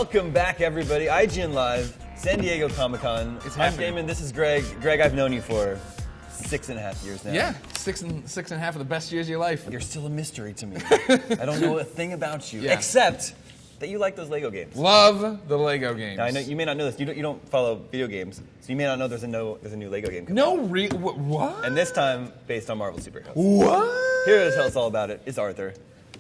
Welcome back, everybody. IGN Live, San Diego Comic-Con. I'm Damon. This is Greg. Greg, I've known you for 6.5 years now. Yeah, six and a half of the best years of your life. You're still a mystery to me. I don't know a thing about you, except that you like those Lego games. Love the Lego games. Now, I know you may not know this. You don't follow video games, so you may not know there's a new Lego game coming. No, what? And this time, based on Marvel superheroes. What? Here to tell us all about it is Arthur.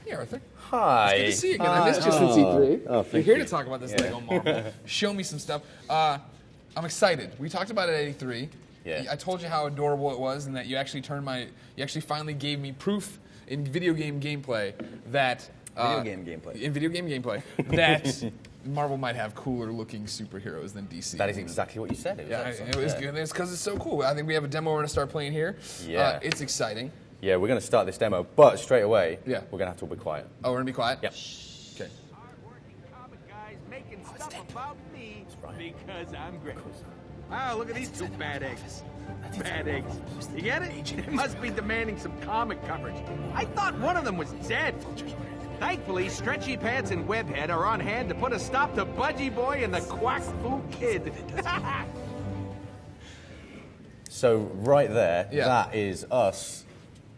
Hey, Arthur. Hi. It's good to see you again. I missed you since E3. Oh, You're here to talk about this Lego Marvel. Show me some stuff. I'm excited. We talked about it at E3. Yeah. I told you how adorable it was, and that you actually finally gave me proof in video game gameplay that that Marvel might have cooler looking superheroes than DC. That is exactly what you said. It was good. It's because it's so cool. I think we have a demo we're going to start playing here. Yeah. It's exciting. Yeah, we're going to start this demo, but straight away, Yeah. we're going to have to all be quiet. Oh, we're going to be quiet? Yep. Okay. Hard-working comic guys making stuff about me because I'm great. Wow, look at these two bad eggs. Bad eggs. You get it? They must be demanding some comic coverage. I thought one of them was dead. Thankfully, Stretchy Pants and Webhead are on hand to put a stop to Budgie Boy and the Quack Fu Kid. So right there, Yeah. that is us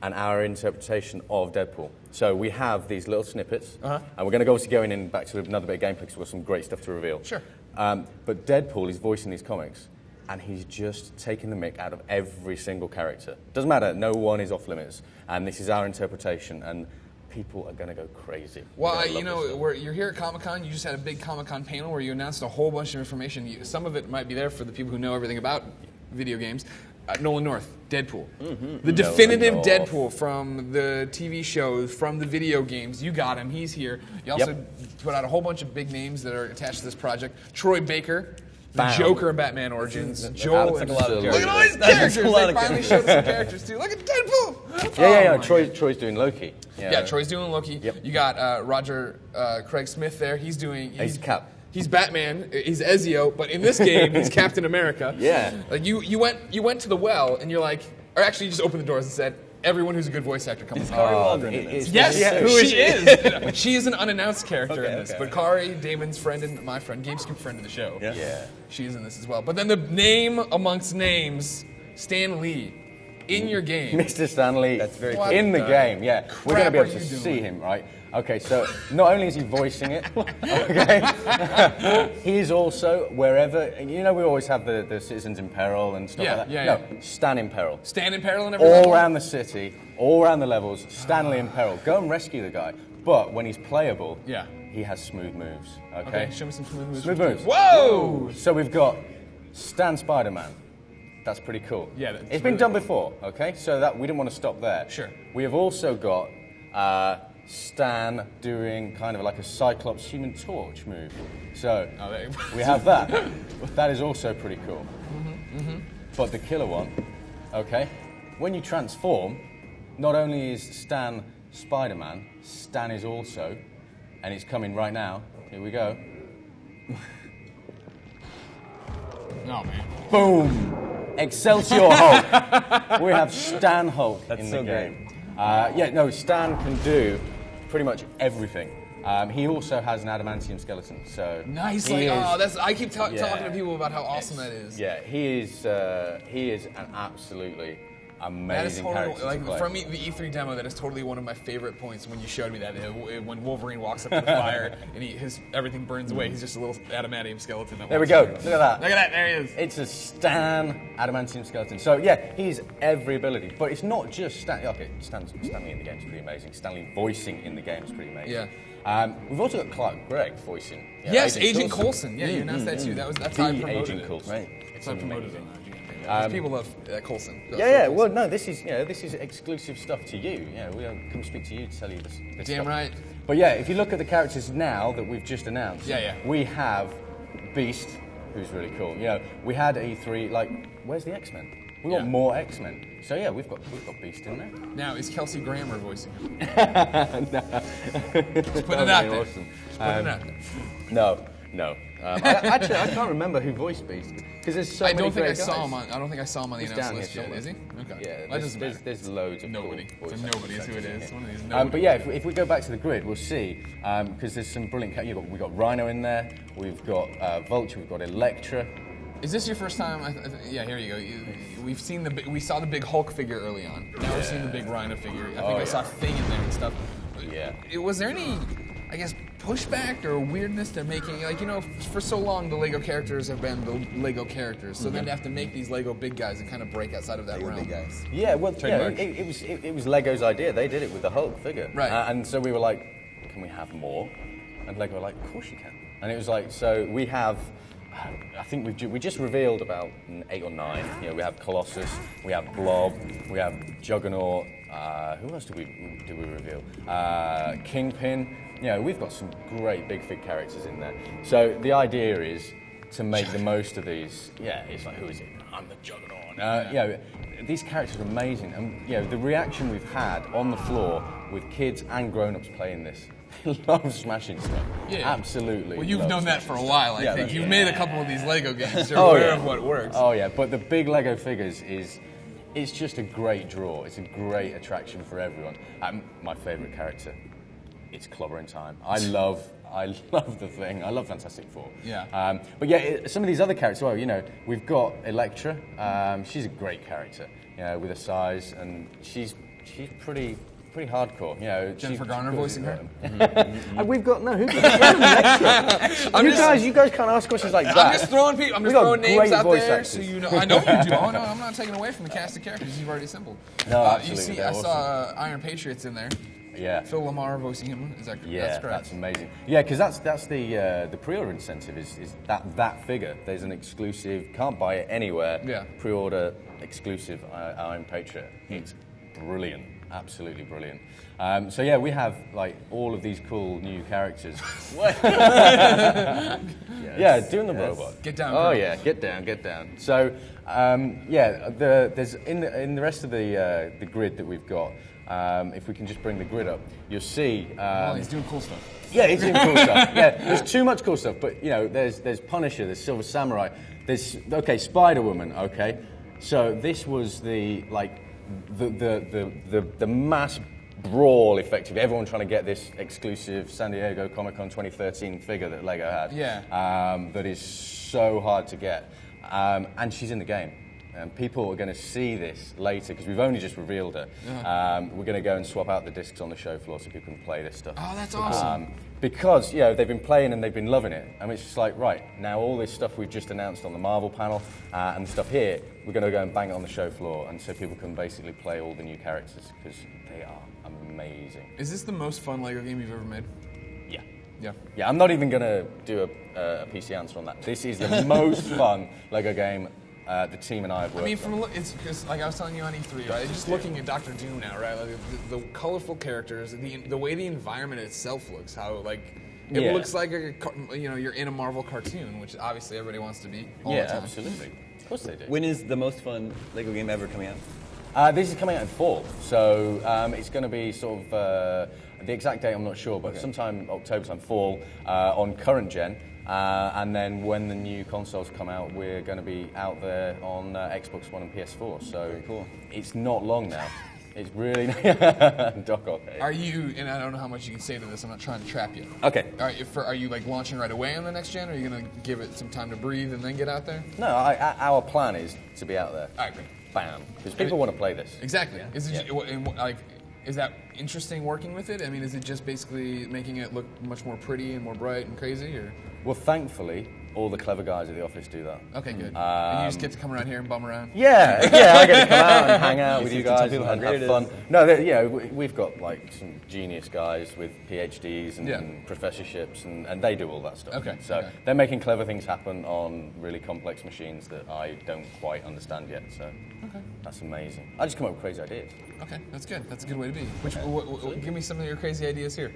and our interpretation of Deadpool. So we have these little snippets, and we're going to obviously go in back to another bit of gameplay because we've got some great stuff to reveal. Sure. But Deadpool is voicing these comics, and he's just taking the mick out of every single character. Doesn't matter, no one is off limits, and this is our interpretation, and people are going to go crazy. Well, you're here at Comic-Con. You just had a big Comic-Con panel where you announced a whole bunch of information. Some of it might be there for the people who know everything about video games. Nolan North, Deadpool. The definitive Deadpool from the TV shows, from the video games. You got him. He's here. You also put out a whole bunch of big names that are attached to this project. Troy Baker, the Joker and Batman Origins. Joel. That's like a lot of Look at all these That's characters. a lot They of finally showed us some characters, too. Look at Deadpool. Yeah. Oh, Troy's doing Loki. Yeah, Troy's doing Loki. Yep. You got Roger Craig Smith there. He's Cap. He's Batman. He's Ezio, but in this game, he's Captain America. Yeah. Like you went to the well, and you're like, or actually, you just opened the doors and said, "Everyone who's a good voice actor, come on." Kari Waldron in this. Yes, Who is she is. She is an unannounced character Okay, in this, okay. but Kari, Damon's friend and my friend, GameScoop friend of the show. Yeah. She is in this as well. But then the name amongst names, Stan Lee, in your game. Mr. Stanley That's very What in the the game, yeah. We're going to be crap able are to you doing? see him, right? Okay, so not only is he voicing it, okay, he's also wherever, we always have the citizens in peril and stuff like that. Yeah. No, Stan in peril. Stan in peril and every All level? around the city, all around the levels, Stanley in peril. Go and rescue the guy. But when he's playable, Yeah. he has smooth moves, Okay, show me some smooth moves. Smooth moves. Whoa! So we've got Stan Spider-Man. That's pretty cool. Yeah, that's it's been really done cool. before, okay? So that we didn't want to stop there. Sure. We have also got Stan doing kind of like a Cyclops Human Torch move. So we have that. That is also pretty cool. But the killer one, okay? When you transform, not only is Stan Spider-Man, Stan is also, and it's coming right now. Here we go. Oh, man. Boom! Excelsior Hulk. We have Stan Hulk in the so game. Stan can do pretty much everything. He also has an adamantium skeleton. So Nice. he is- I keep talking to people about how awesome that is. Yeah, he is an absolutely That is amazing character totally, to play. from the E3 demo, that is totally one of my favorite points when you showed me that. When Wolverine walks up to the fire and everything burns away, he's just a little adamantium skeleton. There we go. Look at that. Look at that. There he is. It's a Stan adamantium skeleton. So yeah, he's every ability. But it's not just Stan. Okay, Stanley in the game is pretty amazing. Stanley voicing in the game is pretty amazing. Yeah. We've also got Clark Gregg voicing. Yeah, Yes, Agent Coulson. Yeah, you announced that too. That's how I The promoted Agent it. Coulson. Right. That's how I promoted it. Because people love Coulson. Yeah. Well, no, this is exclusive stuff to you. Yeah, we'll come speak to you to tell you this Damn stuff. right. But yeah, if you look at the characters now that we've just announced, Yeah. we have Beast, who's really cool. We had E3. Like, where's the X-Men? We want more X-Men. So yeah, we've got Beast in there. Now, is Kelsey Grammer voicing him? No. Just putting it out there. Awesome. Just putting it out there. No. No. I can't remember who voiced Beast because there's so many great guys. I don't think I saw him on the He's announced down list here yet. Is he? Okay. Yeah, there's loads of nobody. Cool So voice nobody is actors who it in is. here. One of these nobody. But yeah, if we go back to the grid, we'll see because there's some brilliant. We've got Rhino in there. We've got Vulture. We've got Elektra. Is this your first time? Yeah, here you go. We saw the big Hulk figure early on. Now we're seeing the big Rhino figure. I think I saw Thing in there and stuff. Yeah. Was there any, I guess, pushback or weirdness to making, like, for so long the Lego characters have been the Lego characters, so then to have to make these Lego big guys and kind of break outside of that realm. Big guys. Yeah, well, Trademark. it was Lego's idea. They did it with the Hulk figure. Right. And so we were like, can we have more? And Lego were like, of course you can. And it was like, so we have, I think we just revealed about 8 or 9. We have Colossus, we have Blob, we have Juggernaut. Who else did we reveal? Kingpin. We've got some great big fig characters in there. So the idea is to make the most of these. Yeah, it's like, who is it? I'm the Juggernaut. These characters are amazing, and the reaction we've had on the floor with kids and grown-ups playing this. They love smashing stuff. Yeah. Absolutely. Well, you've known that for a while, I think. You've made a couple of these Lego games. You're aware of what works. Oh yeah, but the big Lego figures it's just a great draw. It's a great attraction for everyone. My favourite character, it's Clobbering Time. I love the Thing. I love Fantastic Four. Yeah. But yeah, some of these other characters. Well, we've got Elektra. She's a great character. With her size, and she's pretty hardcore. Jennifer Garner voicing her. And we've got who you guys can't ask questions like that. I'm just throwing names out there, actors. so you know. I know you do. Oh no, I'm not taking away from the cast of characters you've already assembled. No, absolutely. I saw Iron Patriots in there. Yeah. Phil Lamar voicing him. Is that correct? Yeah, that's correct. That's amazing. Yeah, because that's the pre-order incentive is that figure. There's an exclusive. Can't buy it anywhere. Yeah. Pre-order exclusive Iron Patriot. It's brilliant. Absolutely brilliant. So yeah, we have like all of these cool new characters. Yeah, doing the robot. Get down. Oh girl. yeah, get down. So there's in the rest of the grid that we've got. If we can just bring the grid up, you'll see. He's doing cool stuff. Yeah, he's doing cool stuff. Yeah, there's too much cool stuff. But there's Punisher, there's Silver Samurai, there's Spider-Woman. Okay, so this was the mass brawl, effectively. Everyone trying to get this exclusive San Diego Comic-Con 2013 figure that Lego had. Yeah. That is so hard to get, and she's in the game. And people are going to see this later because we've only just revealed her. We're going to go and swap out the discs on the show floor so people can play this stuff. Oh, that's awesome. Because they've been playing and they've been loving it. And it's just like, right, now all this stuff we've just announced on the Marvel panel and the stuff here, we're going to go and bang it on the show floor, and so people can basically play all the new characters because they are amazing. Is this the most fun Lego game you've ever made? Yeah. Yeah. Yeah, I'm not even going to do a PC answer on that. This is the most fun Lego game the team and I have worked on. It's because, like I was telling you on E3, right? Just looking at Dr. Doom now, right? Like the colorful characters, the way the environment itself looks, how it looks like you're in a Marvel cartoon, which obviously everybody wants to be all the time. Yeah, absolutely. Of course they do. When is the most fun Lego game ever coming out? This is coming out in fall, so it's going to be sort of the exact date I'm not sure, but sometime October time, fall on current gen. And then when the new consoles come out, we're going to be out there on Xbox One and PS4. So very cool. It's not long now. It's really Doc off. Are you? And I don't know how much you can say to this. I'm not trying to trap you. Okay. Are you like launching right away on the next gen, or are you going to give it some time to breathe and then get out there? No, our plan is to be out there. All right, great. Bam, because people want to play this. Exactly. Is that interesting working with it? I mean, is it just basically making it look much more pretty and more bright and crazy, or? Well, thankfully, all the clever guys at the office do that. Okay, good. And you just get to come around here and bum around? Yeah, I get to come out and hang out with you guys and have fun. No, we've got like some genius guys with PhDs and professorships, and they do all that stuff. Okay. So they're making clever things happen on really complex machines that I don't quite understand yet. So that's amazing. I just come up with crazy ideas. Okay, that's good. That's a good way to be. Give me some of your crazy ideas here.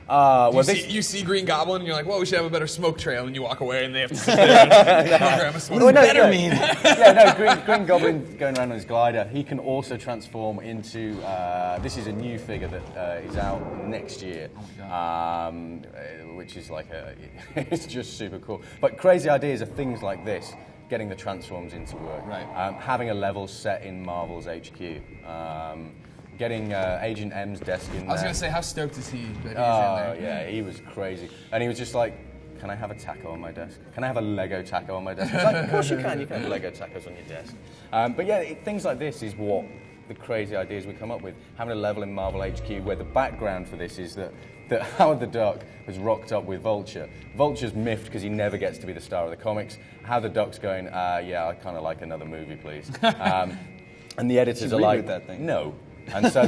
You see Green Goblin and you're like, well, we should have a better smoke trail, and you walk away and they have to sit there and program a smoke trail. Green Goblin going around on his glider. He can also transform into. This is a new figure that is out next year, which is like it's just super cool. But crazy ideas are things like this. Getting the transforms into work, right? Having a level set in Marvel's HQ, getting Agent M's desk in there. I was going to say, how stoked is he that he's in there? Oh, yeah, he was crazy. And he was just like, can I have a taco on my desk? Can I have a Lego taco on my desk? I was like, of course you can have Lego tacos on your desk. But yeah, things like this is what the crazy ideas we come up with. Having a level in Marvel HQ where the background for this is that Howard the Duck has rocked up with Vulture. Vulture's miffed because he never gets to be the star of the comics. Howard the Duck's going, yeah, I kind of like another movie, please. And the editors are like, that thing. No. And so,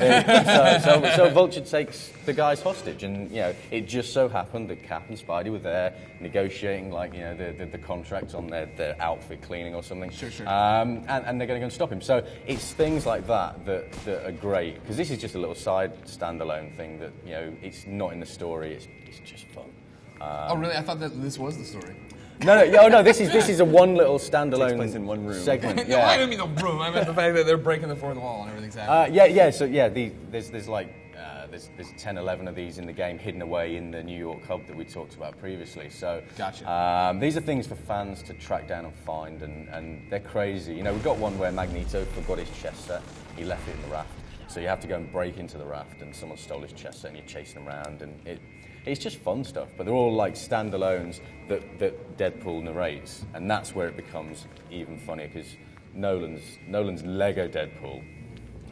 so Vulture takes the guys hostage, and it just so happened that Cap and Spidey were there negotiating, like the contracts on their outfit cleaning or something. Sure. And they're going to go and stop him. So it's things like that are great, because this is just a little side standalone thing that it's not in the story. It's just fun. Oh really? I thought that this was the story. No. This is a one little standalone Takes place in one room. segment. No, I didn't mean the room. I meant the fact that they're breaking the fourth wall and everything's happening. There's 10, 11 of these in the game hidden away in the New York hub that we talked about previously. So gotcha. These are things for fans to track down and find, and they're crazy. We've got one where Magneto forgot his chess set. He left it in the raft. So you have to go and break into the raft, and someone stole his chess set, and you're chasing him around, and it's just fun stuff. But they're all like standalones that Deadpool narrates, and that's where it becomes even funnier, because Nolan's Lego Deadpool.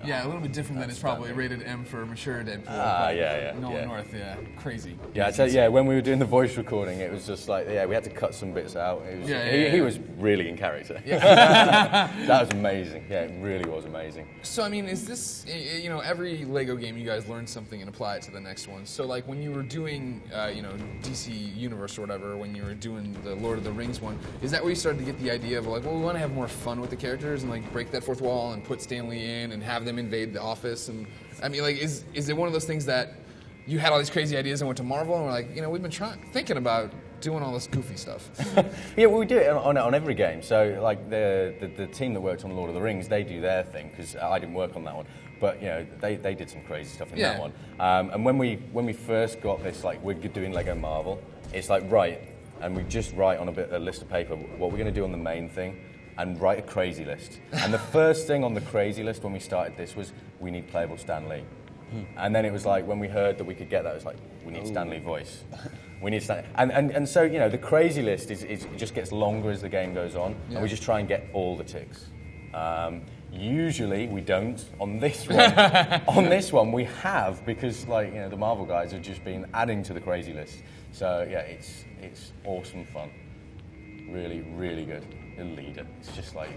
Yeah, a little bit different than it's probably rated M for mature Deadpool. Nolan North, crazy. Yeah, I tell you, when we were doing the voice recording, it was just like, we had to cut some bits out. He was really in character. Yeah. That was amazing. Yeah, it really was amazing. So, I mean, is this, every Lego game you guys learn something and apply it to the next one. So, like, when you were doing, DC Universe or whatever, when you were doing the Lord of the Rings one, is that where you started to get the idea of, like, well, we want to have more fun with the characters and, like, break that fourth wall and put Stan Lee in and have them invade the office? And I mean, like, is it one of those things that you had all these crazy ideas and went to Marvel and were like, we've been thinking about doing all this goofy stuff? Yeah, well, we do it on every game. So, like, the team that worked on Lord of the Rings, they do their thing, because I didn't work on that one. But they did some crazy stuff in that one. And when we first got this, like, we're doing Lego Marvel, it's like, right, and we just write on a list of paper what we're going to do on the main thing, and write a crazy list. And the first thing on the crazy list when we started this was, we need playable Stan Lee. And then it was like, when we heard that we could get that, it was like, we need Stan Lee voice. We need Stan. And so, the crazy list it just gets longer as the game goes on, and we just try and get all the ticks. Usually we don't. On this one, we have, because the Marvel guys have just been adding to the crazy list. So yeah, it's awesome fun. Really, really good. The leader. It's just like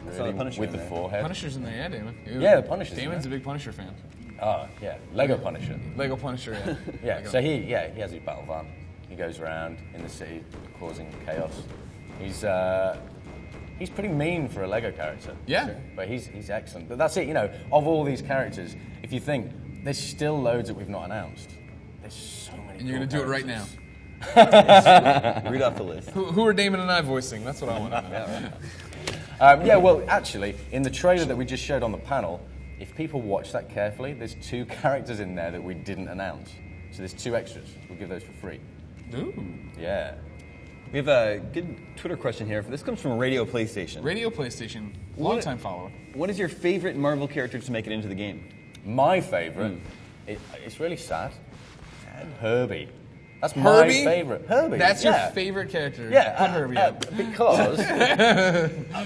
really with the forehead. Punisher's in there, yeah, Damon. Yeah, the Punisher's Damon's in a big Punisher fan. Oh yeah, Lego Punisher. Lego Punisher, yeah. Yeah. Lego. So he has his battle van. He goes around in the city causing chaos. He's pretty mean for a Lego character. Yeah. But he's excellent. But that's it. Of all these characters, if you think there's still loads that we've not announced. There's so many. And you're gonna do it right now. Read off the list. Who are Damon and I voicing? That's what I want to know. Well, actually, in the trailer that we just showed on the panel, if people watch that carefully, there's 2 characters in there that we didn't announce. So there's 2 extras. We'll give those for free. Ooh. Yeah. We have a good Twitter question here. This comes from Radio PlayStation. Radio PlayStation, long-time follower. What is your favorite Marvel character to make it into the game? My favorite, it's really sad. Herbie. That's Herbie? my favorite. Herbie. That's your favorite character. Yeah, Put Herbie up.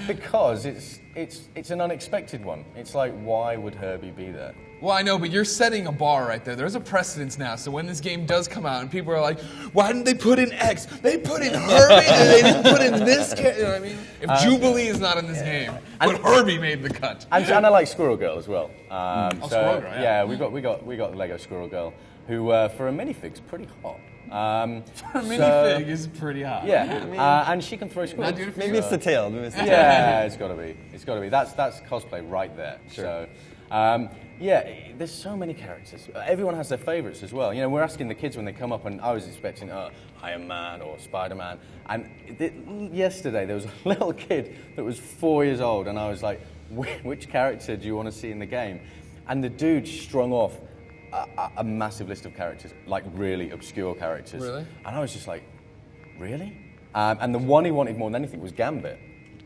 because it's an unexpected one. It's like, why would Herbie be there? Well, I know, but you're setting a bar right there. There's a precedence now. So when this game does come out and people are like, why didn't they put in X? They put in Herbie and they didn't put in this character. You know what I mean? If Jubilee is not in this game, but Herbie made the cut. And I like Squirrel Girl as well. Squirrel Girl, yeah. we got Lego Squirrel Girl, who for a minifig's pretty hot. For a minifig is pretty hot. Yeah, and she can throw squids. Not doing it for Maybe you. it's the tail. Maybe it's the tail. Yeah, it's got to be. It's got to be. That's cosplay right there. Sure. So, yeah, there's so many characters. Everyone has their favorites as well. You know, we're asking the kids when they come up, and I was expecting Iron Man or Spider-Man. And yesterday there was a little kid that was 4 years old, and I was like, which character do you want to see in the game? And the dude strung off a massive list of characters, like really obscure characters. Really? And I was just like, really? And the one he wanted more than anything was Gambit.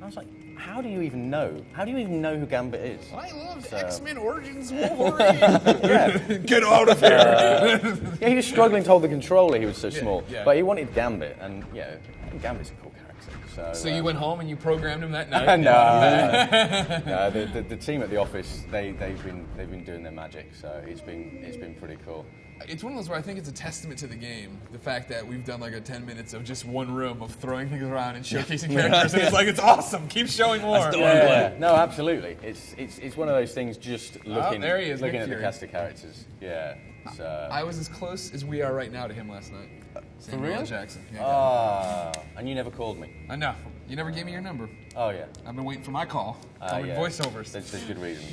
I was like, how do you even know? How do you even know who Gambit is? I love X-Men Origins Wolverine. Yeah. Get out of here. Yeah, he was struggling to hold the controller, he was so small. yeah. But he wanted Gambit, and yeah, Gambit's a cool character. So you went home and you programmed him that night? No, the team at the office, they've been doing their magic, so it's been pretty cool. It's one of those where I think it's a testament to the game, the fact that we've done like a 10 minutes of just one room of throwing things around and showcasing characters, and it's like, it's awesome, keep showing more. Yeah, no, absolutely. It's one of those things. Just looking, there he is, looking Nick at the Fury. cast of characters. Yeah. So. I was as close as we are right now to him last night. Samuel L. Jackson. Yeah, And you never called me. I know. You never gave me your number. Oh yeah. I've been waiting for my call. Calling Yeah. voiceovers. There's good reasons.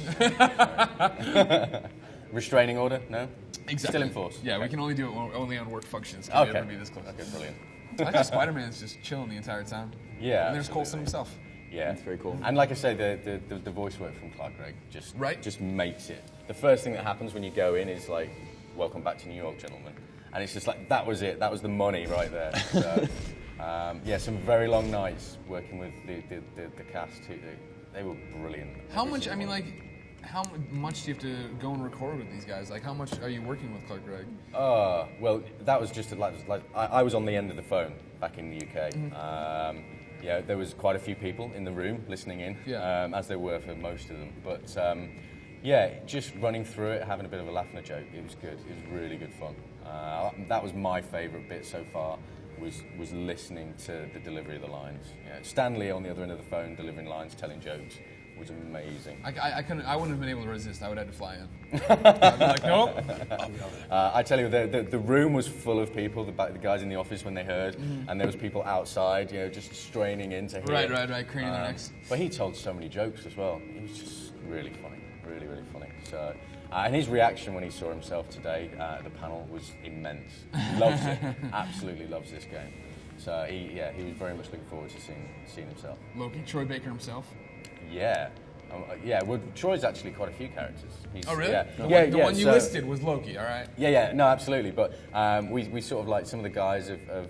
Restraining order? No. Exactly. Still in force. Yeah, Okay. we can only do it only on work functions. Can we Okay. ever be this close? Okay, brilliant. I like how Spider-Man's just chilling the entire time. Yeah. And there's absolutely. Coulson himself. Yeah, That's very cool. And like I say, the voice work from Clark Gregg Right. just makes it. The first thing that happens when you go in is like, "Welcome back to New York, gentlemen," and it's just like that was it. That was the money right there. So, yeah, some very long nights working with the cast. They were brilliant. How much? I mean, like, how much do you have to go and record with these guys? Like, how much are you working with Clark Gregg? Well, that was just I was on the end of the phone back in the UK. Yeah, there was quite a few people in the room listening in, Yeah. as there were for most of them. But yeah, just running through it, having a bit of a laugh and a joke. It was good. It was really good fun. That was my favourite bit so far. Was listening to the delivery of the lines. Yeah, Stanley on the other end of the phone delivering lines, telling jokes was amazing. I couldn't. I wouldn't have been able to resist. I would have had to fly in. I'd be like, nope. I tell you, the room was full of people. The guys in the office when they heard, and there was people outside, you know, just straining in to hear. Right, craning their necks. But he told so many jokes as well. It was just really funny, really funny. So, and his reaction when he saw himself today at the panel was immense. He loves it, absolutely loves this game. So he was very much looking forward to seeing himself. Loki, Troy Baker himself. Yeah. Yeah, well, Troy's actually quite a few characters. Oh, really? Yeah, The one you so- listed was Loki, all right? Yeah, no, absolutely. But we sort of like some of the guys have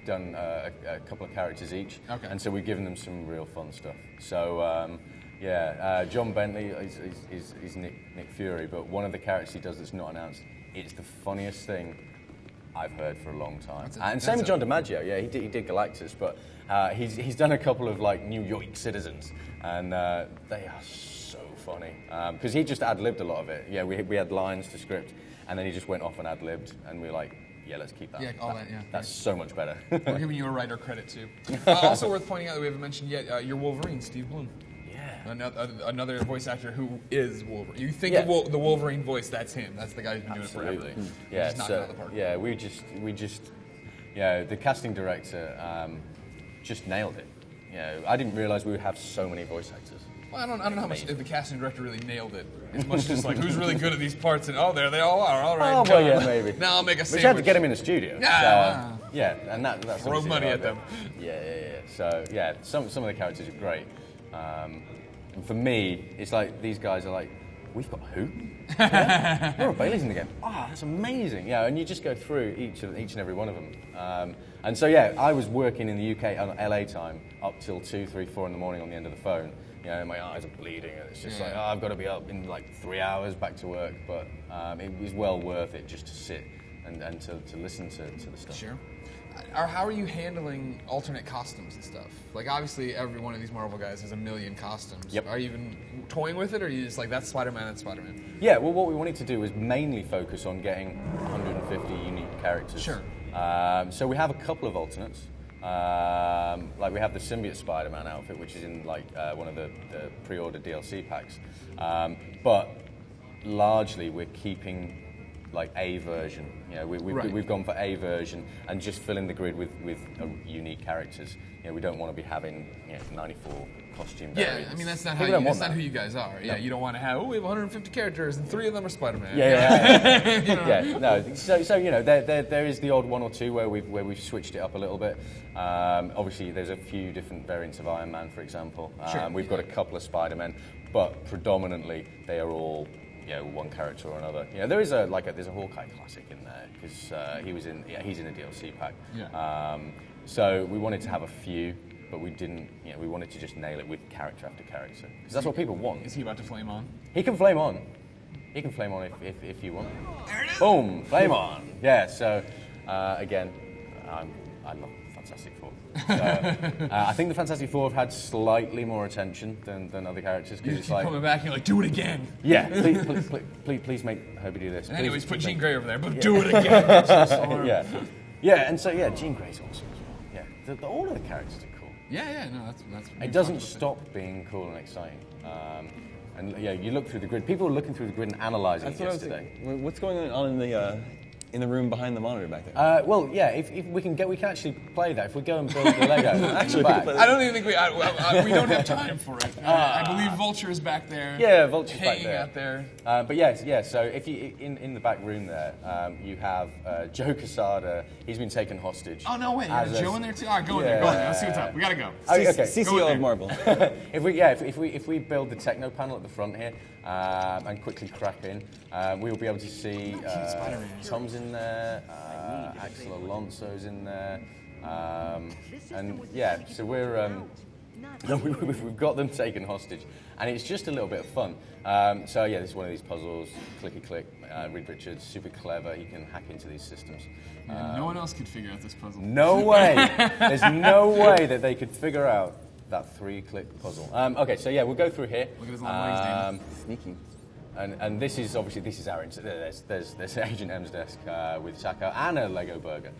done a couple of characters each, Okay. and so we've given them some real fun stuff. So John Bentley is Nick Fury, but one of the characters he does that's not announced. It's the funniest thing I've heard for a long time. And same with John DiMaggio. Yeah, he did Galactus, but he's done a couple of like New York Citizens, and they are so funny because he just ad-libbed a lot of it. Yeah, we had lines to script, and then he just went off and ad-libbed, and we were like, yeah, let's keep that. Yeah, all that, yeah. That's so much better. We're giving you a writer credit, too. Also worth pointing out that we haven't mentioned yet, your Wolverine, Steve Bloom. Yeah. Another voice actor who is Wolverine. You think Yeah. of the Wolverine voice, that's him. That's the guy who's been doing it forever. Absolutely. Yeah, just knocked it out of the park. Yeah, we just, yeah, the casting director just nailed it. Yeah, I didn't realize we would have so many voice actors. Well, I don't know how much the casting director really nailed it. As much just like, who's really good at these parts, and there they all are, all right. Oh, well, yeah, maybe. Now I'll make a We sandwich. just had to get him in the studio. Yeah, So, yeah, and that's Throw obviously money a at lot of them. it. Yeah. So, yeah, some of the characters are great. And for me, it's like these guys are like, we've got who? Yeah? Laura Bailey's in the game. Oh, that's amazing. Yeah, and you just go through each and every one of them. And so, yeah, I was working in the UK on LA time up till 2, 3, 4 in the morning on the end of the phone. You know, my eyes are bleeding, and it's just like, I've got to be up in like 3 hours back to work. But it was well worth it just to sit and to listen to the stuff. Sure. Or how are you handling alternate costumes and stuff? Like, obviously, every one of these Marvel guys has a million costumes. Yep. Are you even toying with it, or are you just like, that's Spider-Man, that's Spider-Man? Yeah, well, what we wanted to do was mainly focus on getting 150 unique characters. Sure. So we have a couple of alternates. Like we have the Symbiote Spider-Man outfit, which is in like one of the pre-order DLC packs. But largely, we're keeping like a version. You know, Right. we've gone for a version and just filling the grid with unique characters. You know, we don't want to be having 94 costume Yeah, variants. I mean that's not People don't want that's not that. who you guys are. Yeah, you don't want to have. Oh, we have 150 characters and 3 of them are Spider-Man. Yeah. You know? Yeah, no. So you know, there is the odd one or two where we've switched it up a little bit. Obviously, there's a few different variants of Iron Man, for example. Sure. We've got a couple of Spider-Men, but predominantly they are all one character or another. Yeah, there's a Hawkeye classic in there because he's in a DLC pack. Yeah. So we wanted to have a few, but we didn't. We wanted to just nail it with character after character because that's what people want. Is he about to flame on? He can flame on. He can flame on if you want. There it is. Boom, flame on. Yeah. So again, I love Fantastic Four. So, I think the Fantastic Four have had slightly more attention than other characters because You it's keep like, coming back and you're like, do it again. yeah, please make Herbie do this. And anyways, put Jean Grey over there, but Yeah. do it again. yeah, and so Jean Grey's awesome as well. Yeah, all of the characters are cool. Yeah, no, that's. It doesn't stop being cool and exciting. And you look through the grid. People were looking through the grid and analysing it That's what I was yesterday. thinking. What's going on in the room behind the monitor back there? Well, yeah. If we can actually play that. If we go and build the Lego, Actually, back. we can play I don't even think we don't have time for it. I believe Vulture is back there. Yeah, Vulture's back hanging there. out there. But yeah. So if you in the back room there, you have Joe Quesada. He's been taken hostage. Oh no way! You got as Joe in there too. All right, go in there. Go in there. Let's see what's up. We gotta go. Okay. CCO of Marvel. If we build the techno panel at the front here and quickly crack in, we'll be able to see Tom's in there, Axel Alonso's in there, and yeah, so we've got them taken hostage, and it's just a little bit of fun. So yeah, this is one of these puzzles, clicky click. Reed Richards, super clever. He can hack into these systems. No one else could figure out this puzzle. No way. There's no way that they could figure out that 3-click puzzle. Okay, so yeah, we'll go through here. Look at his long legs, Damon. Sneaky. And this is obviously our there's Agent M's desk with Sacco and a Lego burger.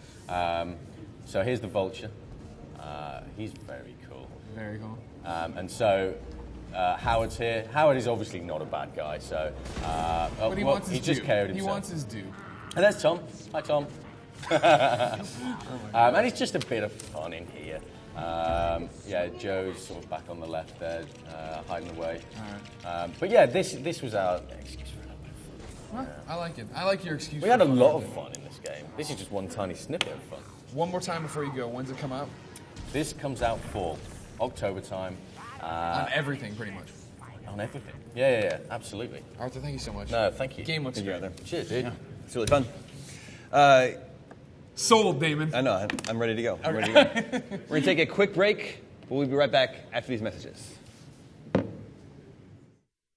So here's the Vulture. He's very cool. Very cool. And so Howard's here. Howard is obviously not a bad guy. So But he wants his he just due. carried He himself. wants his due. And there's Tom. Hi, Tom. And it's just a bit of fun in here. Joe's sort of back on the left there, hiding away. But yeah, this was our excuse for a little bit of fun. Well, I like it. I like your excuse. We had a lot of fun in this game. This is just one tiny snippet of fun. One more time before you go. When's it come out? This comes out fall, October time. On everything, pretty much. On everything. Yeah, absolutely. Arthur, thank you so much. No, thank you. Game looks Thank you, great. Arthur. Cheers, dude. It's really fun. Sold, Damon. I know. I'm ready to go. We're going to take a quick break, but we'll be right back after these messages.